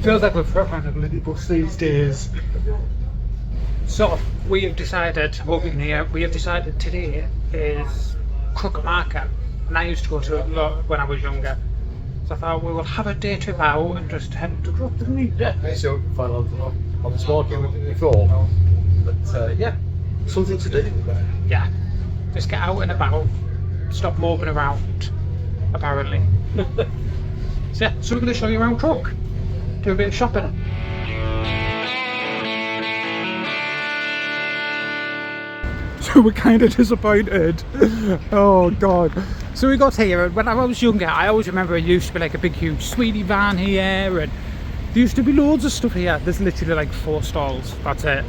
Feels like we're proper on a bloody bus these days. So, we have decided today is Crook Market. And I used to go to it a lot when I was younger. So I thought we will have a day trip out and just head to Crook, didn't we? Yeah, so find on the small game before. But yeah, something to do. Yeah. Just get out and about. Stop moping around, apparently. So yeah, so we're going to show you around Crook. Do a bit of shopping. So we're kind of disappointed. Oh god. So we got here, and when I was younger, I always remember it used to be like a big huge sweetie van here, and there used to be loads of stuff here. There's literally like 4 stalls, that's it.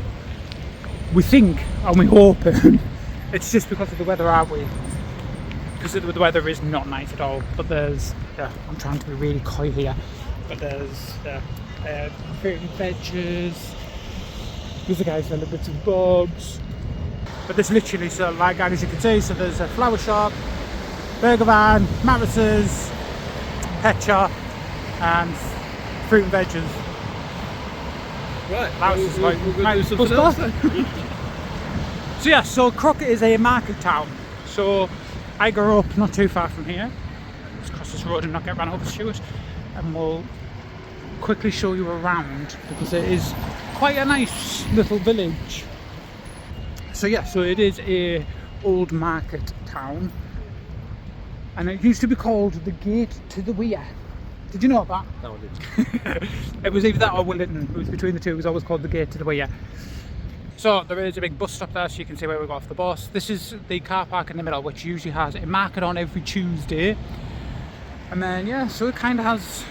We think, and we hope, it's just because of the weather, aren't we? Because the weather is not nice at all. But there's, I'm trying to be really coy here, but there's fruit and veggies. There's the guys selling bits and bobs. But there's literally, so like as you can see, so there's a flower shop, burger van, mattresses, pet shop, and fruit and veggies. Right, We're going to do something else then. So yeah, so Crook is a market town. So I grew up not too far from here. Let's cross this road and not get run over, Stuart. And we'll quickly show you around because it is quite a nice little village. So yeah, so it is a old market town. And it used to be called the Gate to the Weir. Did you know that? No, I didn't. It was either that or Willington. It was between the two. It was always called the Gate to the Weir. So there is a big bus stop there, so you can see where we got off the bus. This is the car park in the middle, which usually has a market on every Tuesday. And then yeah, so it kind of has,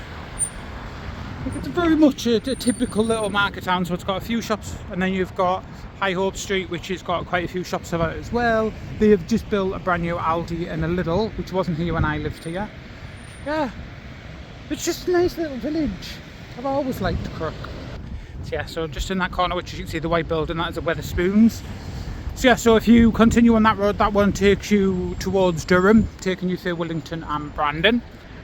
it's very much a typical little market town. So it's got a few shops, and then you've got High Hope Street, which has got quite a few shops about it as well. They have just built a brand new Aldi and a Lidl, which wasn't here when I lived here. Yeah, it's just a nice little village. I've always liked Crook. So yeah, so just in that corner, which you can see the white building, that is a Wetherspoons. So yeah, so if you continue on that road, that one takes you towards Durham, taking you through Willington and Brandon.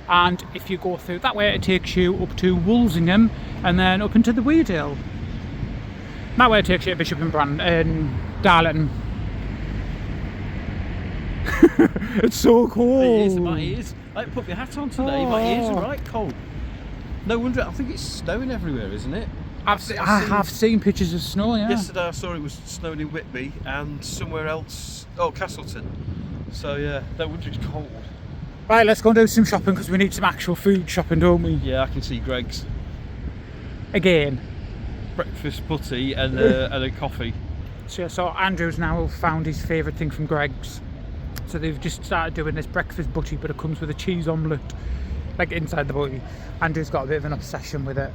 And if you go through that way, it takes you up to Wolsingham and then up into the Weardale. That way it takes you to Bishop and Darlington. It's so cold. It is, my ears. I put your hat on today, my ears are right cold. No wonder, I think it's snowing everywhere, isn't it? I have seen pictures of snow, yeah. Yesterday I saw it was snowing in Whitby and somewhere else, Castleton. So yeah, no wonder it's cold. Right, let's go and do some shopping because we need some actual food shopping, don't we? Yeah, I can see Greg's. Again. Breakfast butty and a coffee. So yeah, so Andrew's now found his favourite thing from Greg's. So they've just started doing this breakfast butty, but it comes with a cheese omelette, like inside the butty. Andrew's got a bit of an obsession with it.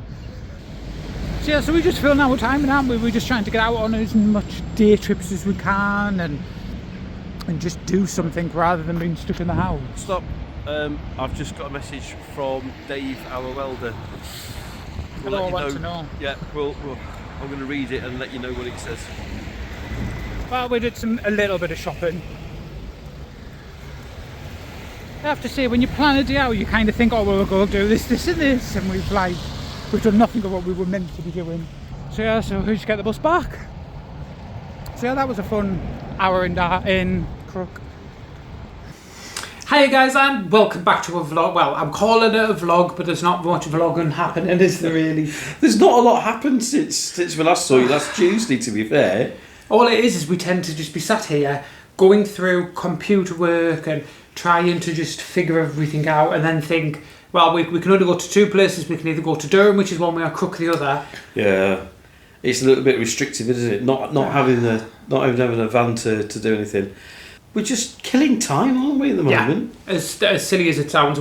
So yeah, so we just filling our time, aren't we? We're just trying to get out on as much day trips as we can and just do something rather than being stuck in the house. Stop. I've just got a message from Dave, our welder. We'll let you know. To know. Yeah, I'm going to read it and let you know what it says. Well, we did a little bit of shopping. I have to say, when you plan a day out, you kind of think, oh, we'll go do this, and this, and we've done nothing of what we were meant to be doing. So yeah, so we just get the bus back. So yeah, that was a fun hour in Crook. Hi guys, and welcome back to a vlog. Well, I'm calling it a vlog, but there's not much vlogging happening, is there really? There's not a lot happened since we last saw you last Tuesday, to be fair. All it is we tend to just be sat here going through computer work and trying to just figure everything out, and then think, well, we can only go to 2 places. We can either go to Durham, which is one way, or Crook the other. Yeah, it's a little bit restrictive, isn't it? Not having a van to do anything. We're just killing time, aren't we, at the moment? Yeah, as silly as it sounds.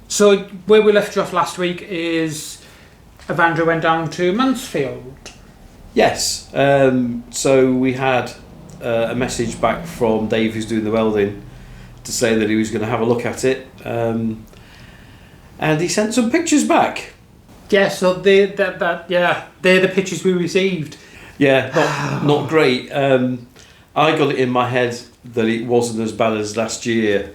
So where we left you off last week is Avandra went down to Mansfield. Yes. So we had a message back from Dave, who's doing the welding, to say that he was going to have a look at it. And he sent some pictures back. Yeah, so they're the pictures we received. Yeah, not great. I got it in my head that it wasn't as bad as last year.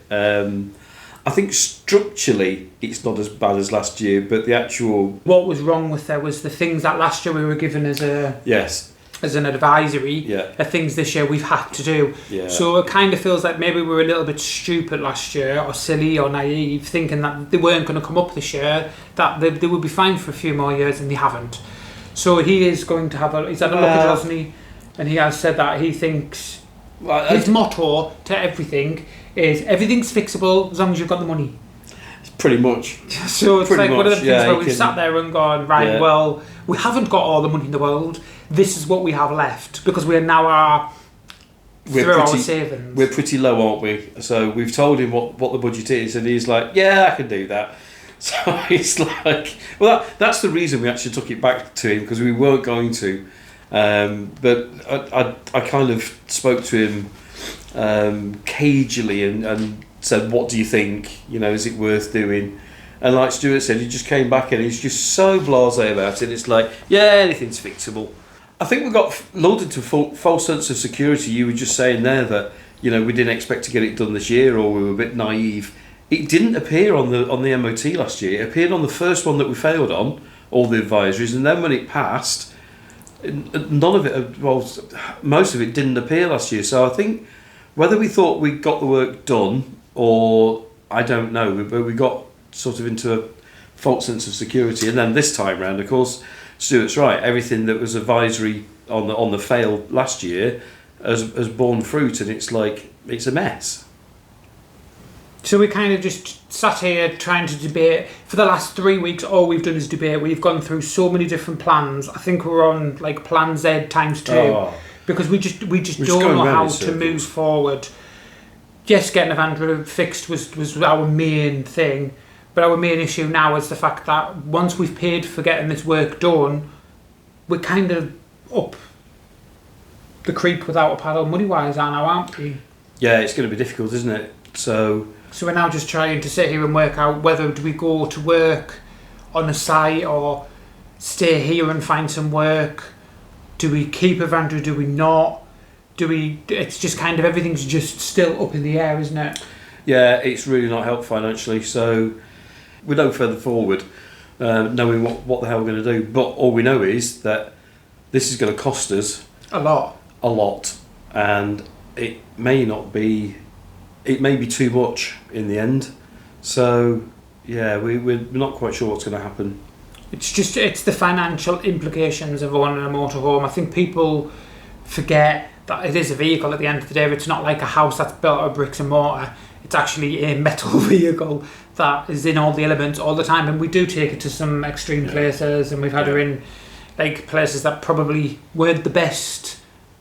I think structurally it's not as bad as last year, but the actual What was wrong with there was the things that last year we were given as an advisory are things this year we've had to do. Yeah. So it kind of feels like maybe we were a little bit stupid last year, or silly or naive, thinking that they weren't going to come up this year, that they would be fine for a few more years, and they haven't. So he is going to he's had a look at us, and he has said that he thinks his motto to everything is everything's fixable as long as you've got the money. Pretty much. So it's like one of the things where we've sat there and gone, right, well, we haven't got all the money in the world. This is what we have left, because we are now our savings. We're pretty low, aren't we? So we've told him what the budget is, and he's like, yeah, I can do that. So it's like, well, that's the reason we actually took it back to him, because we weren't going to. But I kind of spoke to him cagily and said, what do you think? You know, is it worth doing? And like Stuart said, he just came back and he's just so blasé about it. It's like, yeah, anything's fixable. I think we got lulled into a false sense of security. You were just saying there that, you know, we didn't expect to get it done this year, or we were a bit naive. It didn't appear on the MOT last year. It appeared on the first one that we failed on, all the advisories, and then when it passed, none of it, well, most of it didn't appear last year. So I think whether we thought we got the work done, or I don't know, but we got sort of into a false sense of security. And then this time round, of course, Stuart's right. Everything that was advisory on the fail last year has borne fruit, and it's like it's a mess. So we kind of just sat here trying to debate. For the last 3 weeks, all we've done is debate. We've gone through so many different plans. I think we're on like Plan Z times 2, because we just don't know how to move forward. Yes, getting Avandra fixed was our main thing, but our main issue now is the fact that once we've paid for getting this work done, we're kind of up the creek without a paddle money-wise now, aren't we? Yeah, it's going to be difficult, isn't it? So we're now just trying to sit here and work out whether do we go to work on a site or stay here and find some work. Do we keep Avandra? Do we not? It's just kind of everything's just still up in the air, isn't it? Yeah, it's really not helped financially. So we're no further forward, knowing what the hell we're going to do. But all we know is that this is going to cost us a lot, and it may be too much in the end. So yeah, we're not quite sure what's going to happen. It's the financial implications of owning a motorhome. I think people forget that it is a vehicle at the end of the day. It's not like a house that's built out of bricks and mortar. It's actually a metal vehicle that is in all the elements all the time, and we do take it to some extreme places, and we've had her in like places that probably weren't the best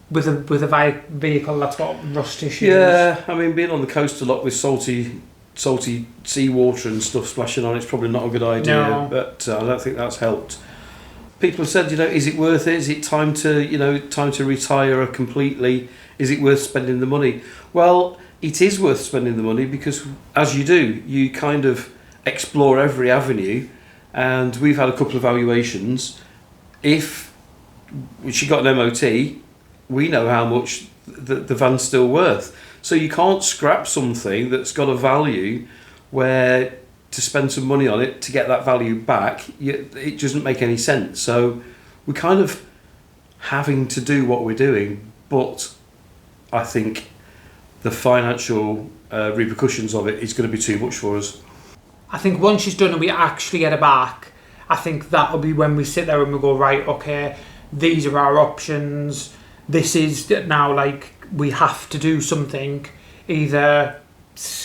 with a vehicle that's got rust issues. Yeah, I mean, being on the coast a lot with salty seawater and stuff splashing on, it's probably not a good idea. No. But I don't think that's helped. People have said, is it worth it? Is it time to retire completely? Is it worth spending the money? Well, it is worth spending the money, because as you do, you kind of explore every avenue, and we've had a couple of valuations. If she got an MOT, we know how much the van's still worth. So you can't scrap something that's got a value where to spend some money on it to get that value back, it doesn't make any sense. So we're kind of having to do what we're doing, but I think the financial repercussions of it is going to be too much for us. I think once she's done and we actually get her back, I think that'll be when we sit there and we go, right, okay, these are our options. This is now like we have to do something. Either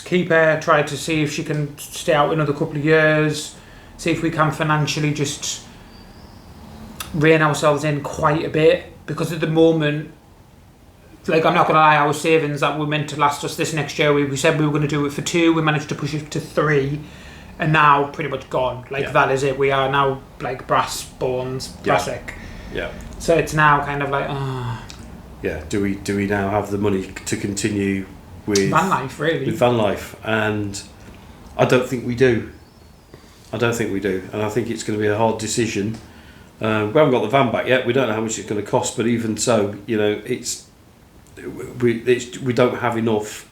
keep her, try to see if she can stay out another couple of years, see if we can financially just rein ourselves in quite a bit, because at the moment, like, I'm not going to lie, our savings that were meant to last us this next year, we said we were going to do it for 2, we managed to push it to 3, and now pretty much gone. That is it. We are now like brass bones, brassic. Yeah. So it's now kind of like, yeah. Do we now have the money to continue with Vanlife, really? With Vanlife, and I don't think we do. And I think it's going to be a hard decision. We haven't got the van back yet. We don't know how much it's going to cost, but even so, we don't have enough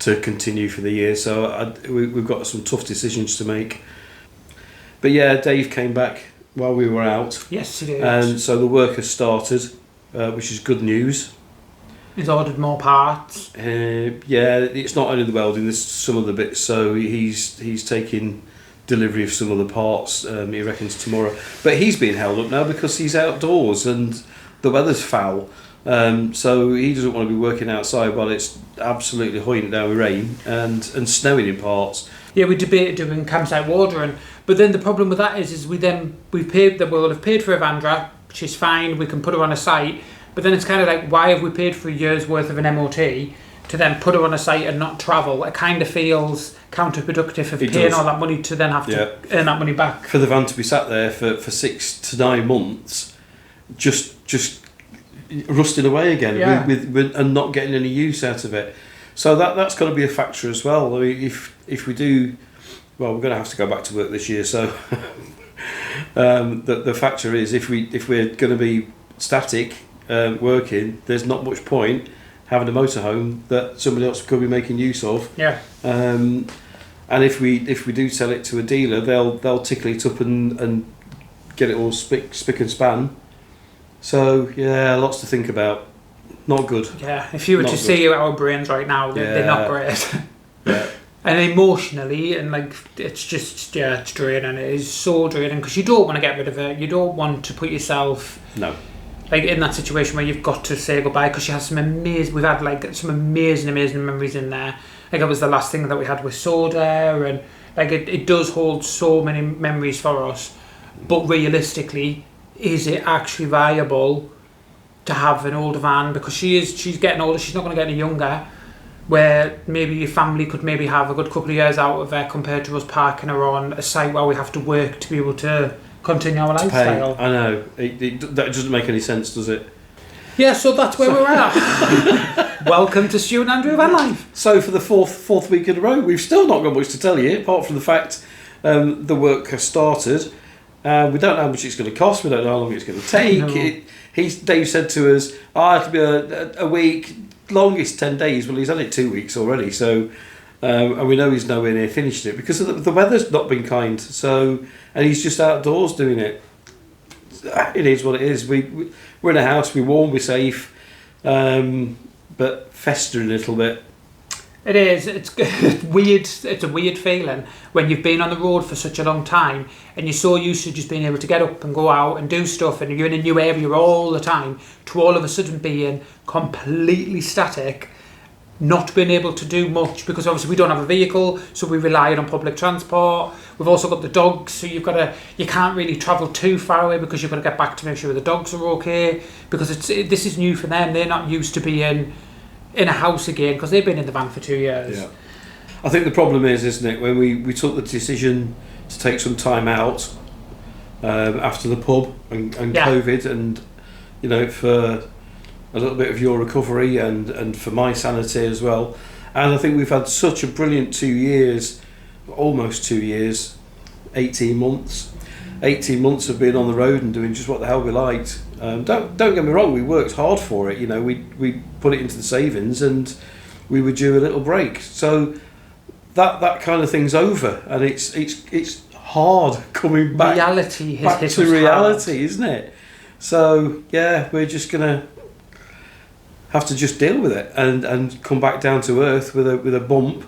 to continue for the year. So we've got some tough decisions to make. But yeah, Dave came back while we were out. Yes, he did. And so the work has started, which is good news. He's ordered more parts. Yeah, it's not only the welding, there's some of the bits. So he's taking delivery of some of the parts, he reckons, tomorrow. But he's being held up now because he's outdoors and the weather's foul. So he doesn't want to be working outside while it's absolutely hoying down with rain and snowing in parts. Yeah, we debated doing campsite watering, but then the problem with that is we'll have paid for Avandra, which is fine. We can put her on a site, but then it's kind of like, why have we paid for a year's worth of an MOT to then put her on a site and not travel? It kind of feels counterproductive of paying all that money to then have to earn that money back. For the van to be sat there for 6 to 9 months, just rusting away again with and not getting any use out of it. So that's got to be a factor as well. I mean, if we do, well, we're going to have to go back to work this year. So the factor is, if we're going to be static working, there's not much point having a motorhome that somebody else could be making use of. Yeah. And if we do sell it to a dealer, they'll tickle it up and get it all spick and span. So yeah, lots to think about. Not good. Yeah, if you were to see our brains right now, they're not great. Yeah. And emotionally, and like, it's just, it's draining. It is so draining because you don't want to get rid of it. You don't want to put yourself in that situation where you've got to say goodbye, because she has we've had like some amazing memories in there. Like, it was the last thing that we had with Soda, and like it does hold so many memories for us. But realistically, is it actually viable to have an older van? Because she's getting older, she's not going to get any younger, where maybe your family could maybe have a good couple of years out of her compared to us parking her on a site where we have to work to be able to continue our lifestyle. I know, that doesn't make any sense, does it? Yeah, so that's where we're at. Welcome to Stuart and Andrew Vanlife. So for the fourth week in a row, we've still not got much to tell you, apart from the fact the work has started. We don't know how much it's going to cost, we don't know how long it's going to take. Dave said to us, it'll be a week, longest 10 days. Well, he's had it 2 weeks already, so and we know he's nowhere near finished it because the weather's not been kind. So, and he's just outdoors doing it. It is what it is. We're in a house, we're warm, we're safe, but festering a little bit. It is. It's weird. It's a weird feeling when you've been on the road for such a long time and you're so used to just being able to get up and go out and do stuff, and you're in a new area all the time, to all of a sudden being completely static, not being able to do much, because obviously we don't have a vehicle, so we rely on public transport. We've also got the dogs, so you can't really travel too far away because you've got to get back to make sure the dogs are okay, because this is new for them. They're not used to being in a house again because they've been in the van for 2 years. Yeah. I think the problem is, isn't it, when we took the decision to take some time out after the pub and COVID, and for a little bit of your recovery and for my sanity as well. And I think we've had such a brilliant 2 years, almost 2 years, 18 months. 18 months of being on the road and doing just what the hell we liked. Don't get me wrong, we worked hard for it. We put it into the savings and we were due a little break. So that kind of thing's over, and it's hard coming back. Reality has hit to reality, hard. Isn't it? So yeah, we're just gonna have to just deal with it and come back down to earth with a bump,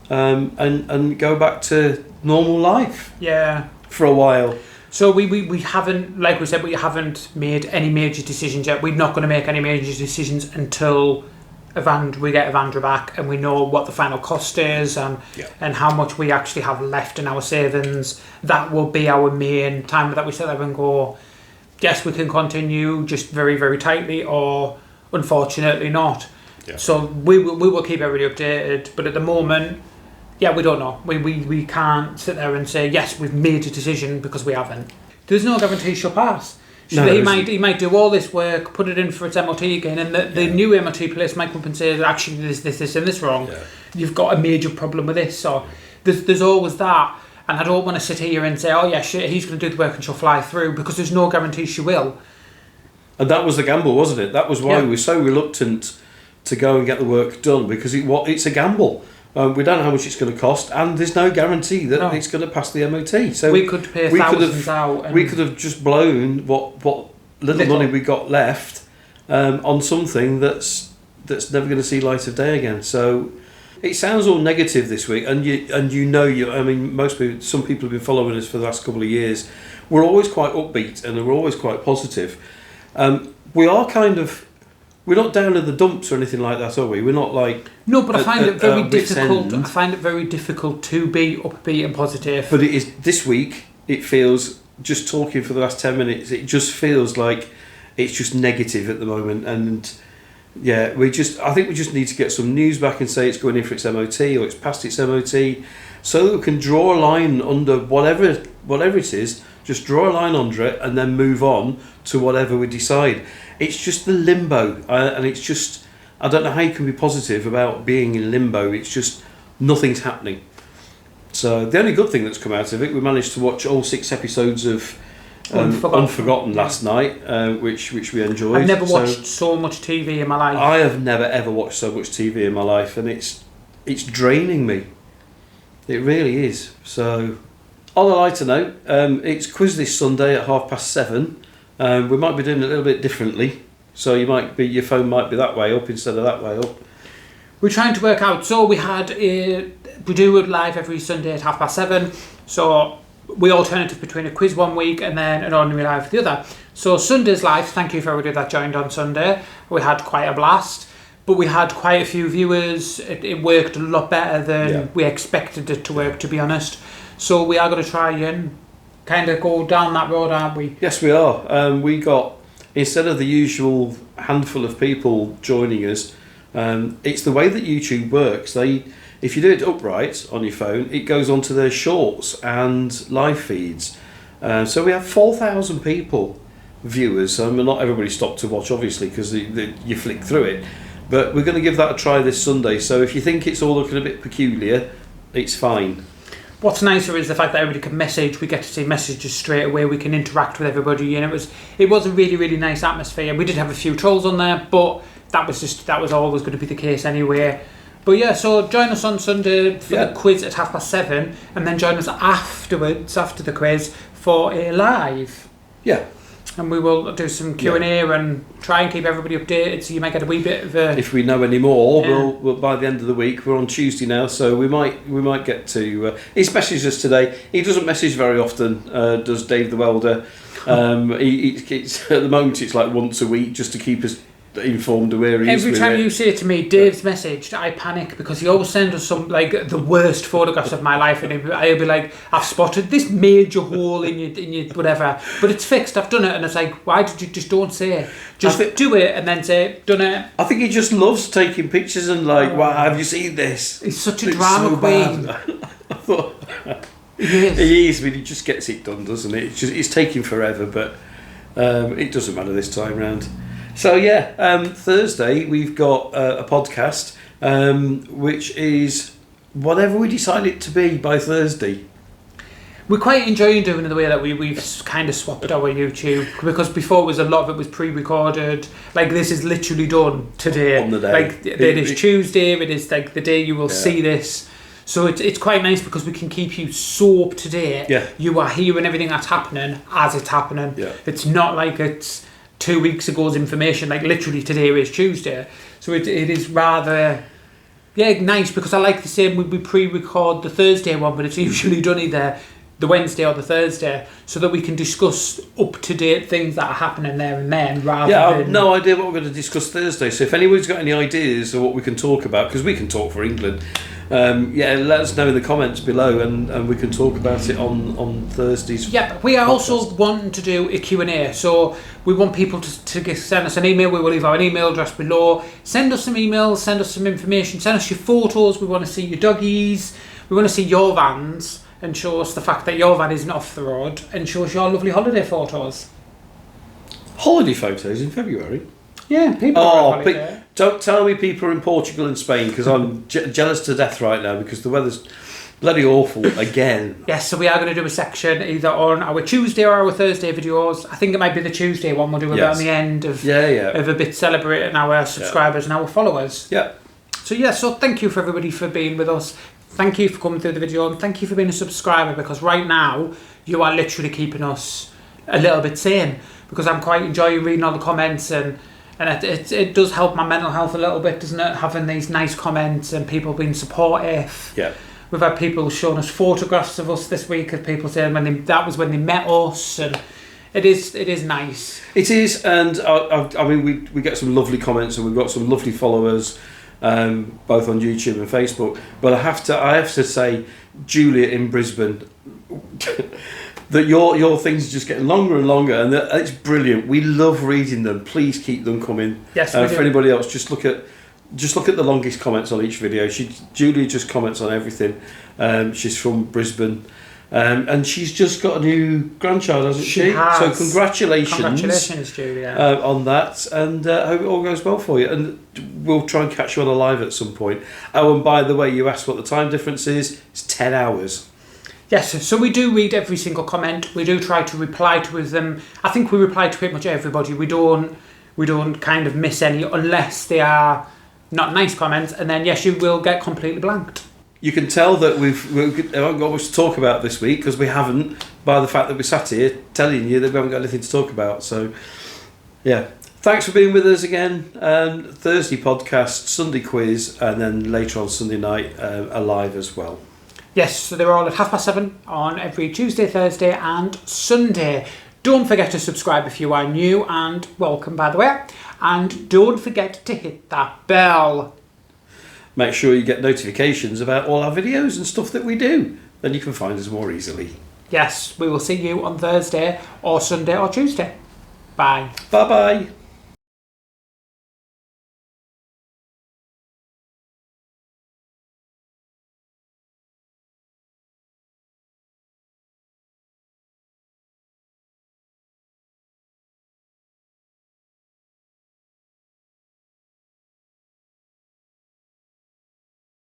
and go back to normal life. Yeah. For a while. So we haven't, like we said, we haven't made any major decisions yet. We're not going to make any major decisions until we get Avandra back and we know what the final cost is and how much we actually have left in our savings. That will be our main time that we sit there and go, yes, we can continue just very, very tightly, or unfortunately not. Yeah. So we will keep everybody updated, but at the moment, we don't know. We can't sit there and say, yes, we've made a decision, because we haven't. There's no guarantee she'll pass. He might do all this work, put it in for its MOT again, and the new MOT place might come up and say, actually, there's this and this wrong. Yeah. You've got a major problem with this. So there's always that. And I don't want to sit here and say, oh yeah, he's going to do the work and she'll fly through, because there's no guarantee she will. And that was the gamble, wasn't it? That was why we were so reluctant to go and get the work done because it's a gamble. We don't know how much it's going to cost, and there's no guarantee that it's going to pass the MOT. So we could pay thousands out. And we could have just blown what little money we got left on something that's never going to see light of day again. So it sounds all negative this week, and I mean, some people have been following us for the last couple of years. We're always quite upbeat and we're always quite positive. We're not down in the dumps or anything like that, are we? We're not like... No, but I find it very difficult. I find it very difficult to be upbeat and positive. But it is this week. It feels, just talking for the last 10 minutes, it just feels like it's just negative at the moment. And yeah, I think we just need to get some news back and say it's going in for its MOT or it's past its MOT, so that we can draw a line under whatever it is. Just draw a line under it and then move on to whatever we decide. It's just the limbo, and it's just, I don't know how you can be positive about being in limbo. It's just nothing's happening. So the only good thing that's come out of it, we managed to watch all 6 episodes of Unforgotten last night, which we enjoyed. I've never watched so much TV in my life. I have never ever watched so much TV in my life, and it's draining me. It really is. So on a lighter note, it's quiz this Sunday at 7:30. We might be doing it a little bit differently, so your phone might be that way up instead of that way up. We're trying to work out. So we do it live every Sunday at 7:30. So we alternative between a quiz one week and then an ordinary live the other. So Sunday's live. Thank you for everybody that joined on Sunday. We had quite a blast, but we had quite a few viewers. It worked a lot better than we expected it to work, to be honest. So we are going to try and kind of go down that road, aren't we? Yes, we are. We got, instead of the usual handful of people joining us, it's the way that YouTube works. If you do it upright on your phone, it goes onto their shorts and live feeds. So we have 4,000 people, viewers. Not everybody stopped to watch, obviously, because you flick through it. But we're going to give that a try this Sunday. So if you think it's all looking a bit peculiar, it's fine. What's nicer is the fact that everybody can message. We get to see messages straight away. We can interact with everybody, and it was a really, really nice atmosphere. We did have a few trolls on there, but that was always going to be the case anyway. But yeah, so join us on Sunday for the quiz at 7:30, and then join us afterwards, after the quiz, for a live. Yeah. And we will do some Q&A and try and keep everybody updated, so you might get a wee bit of a... If we know any more, we'll by the end of the week, we're on Tuesday now, so we might get to... he's messaged us today. He doesn't message very often, does Dave the Welder. It's, at the moment, it's like once a week, just to keep us informed of where he is. Every time you say to me, Dave's messaged, I panic, because he always sends us some, like, the worst photographs of my life, and I'll be like, I've spotted this major hole in your whatever, but it's fixed, I've done it. And it's like, why did you just don't say? Just do it and then say, done it. I think he just loves taking pictures and like, wow, have you seen this? He's such a drama queen. I thought... He is, but he just gets it done, doesn't it? It's taking forever, but it doesn't matter this time round. So Thursday we've got a podcast, which is whatever we decide it to be by Thursday. We're quite enjoying doing it the way that we've kind of swapped our YouTube, because before a lot of it was pre-recorded. Like, this is literally done today. On the day. Like, it is Tuesday, it is like the day you will see this. So it's quite nice because we can keep you so up to date. Yeah. You are hearing everything that's happening as it's happening. Yeah. It's not like it's 2 weeks ago's information, like literally today is Tuesday. So it is rather nice, because I like the same, we pre-record the Thursday one, but it's usually done either the Wednesday or the Thursday, so that we can discuss up-to-date things that are happening there and then, rather than... I've no idea what we're going to discuss Thursday, so if anybody's got any ideas of what we can talk about, because we can talk for England, let us know in the comments below, and we can talk about it on Thursdays. Yeah, we are also wanting to do a Q&A, so we want people to send us an email. We will leave our email address below. Send us some emails, send us some information, send us your photos. We want to see your doggies, we want to see your vans, and show us the fact that your van isn't off the road, and show us your lovely holiday photos. Holiday photos in February? Yeah, people are on holiday. Don't tell me people are in Portugal and Spain, because I'm jealous to death right now, because the weather's bloody awful again. Yes, so we are going to do a section either on our Tuesday or our Thursday videos. I think it might be the Tuesday one. We'll do a bit on the end of a bit celebrating our subscribers and our followers. Yeah. So thank you for everybody for being with us. Thank you for coming through the video, and thank you for being a subscriber, because right now you are literally keeping us a little bit sane, because I'm quite enjoying reading all the comments, and it does help my mental health a little bit, doesn't it, having these nice comments and people being supportive. Yeah. We've had people showing us photographs of us this week, of people saying that was when they met us, and it is nice. It is, and I mean we get some lovely comments, and we've got some lovely followers, both on YouTube and Facebook. But I have to say, Julia in Brisbane, that your things are just getting longer and longer, and it's brilliant. We love reading them. Please keep them coming. Yes, for anybody else, just look at the longest comments on each video. Julie just comments on everything. She's from Brisbane, and she's just got a new grandchild, hasn't she? Has. So congratulations, Julia, on that, and I hope it all goes well for you. And we'll try and catch you on a live at some point. Oh, and by the way, you asked what the time difference is. It's 10 hours. Yes, so we do read every single comment. We do try to reply to them. I think we reply to pretty much everybody. We don't kind of miss any unless they are not nice comments, and then yes, you will get completely blanked. You can tell that we haven't got much to talk about this week, because we haven't, by the fact that we sat here telling you that we haven't got anything to talk about. So, yeah. Thanks for being with us again. Thursday podcast, Sunday quiz, and then later on Sunday night, a live as well. Yes, so they're all at 7:30 on every Tuesday, Thursday and Sunday. Don't forget to subscribe if you are new, and welcome, by the way. And don't forget to hit that bell. Make sure you get notifications about all our videos and stuff that we do. Then you can find us more easily. Yes, we will see you on Thursday or Sunday or Tuesday. Bye. Bye-bye.